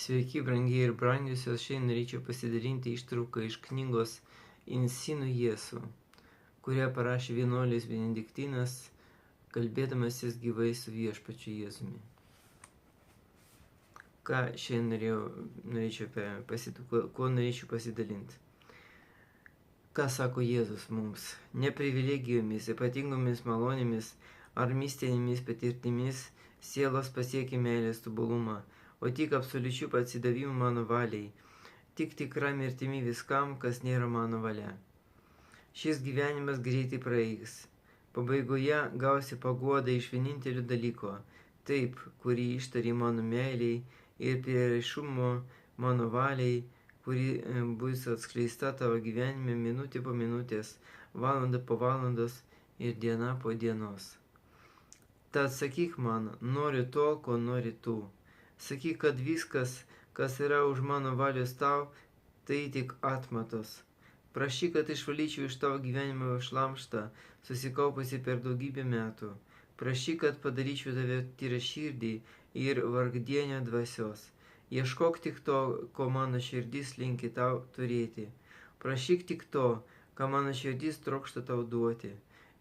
Sveiki, brangiai ir brangiusios, šiandien norėčiau pasidalinti ištrauką iš knygos Insinu Jesu, kurią parašė vienuolis Benediktinas, kalbėdamasis gyvai su viešpačiu Jėzumi. Kuo norėčiau pasidalinti. Ką sako Jėzus mums? Ne privilegijomis, ypatingomis malonėmis ar mistinėmis patirtimis sielos pasiekia meilės tobulumą, o tik absoliučiu atsidavimu mano valiai, tik tikra mirtimi viskam, kas nėra mano valia. Šis gyvenimas greitai praeis. Pabaigoje gausi paguodą iš vienintelio dalyko, taip, kurį ištarė mano meiliai ir prieraišumo mano valiai, kuri bus atskleista tavo gyvenime minutė po minutės, valanda po valandos ir diena po dienos. Tad sakyk man, noriu to, ko nori tu. Sakyk, kad viskas, kas yra už mano valios tau, tai tik atmatos. Prašyk, kad išvalyčiau iš tavo gyvenimo šlamštą, susikaupusi per daugybę metų. Prašyk, kad padaryčiau tave tyrą širdį ir vargdienio dvasios. Ieškok tik to, ko mano širdis linki tau turėti. Prašyk tik to, ką mano širdis trokšta tau duoti.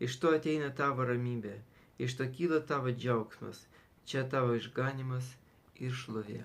Iš to ateina tavo ramybė, iš to kyla tavo džiaugsmas, čia tavo išganimas ir šlovė.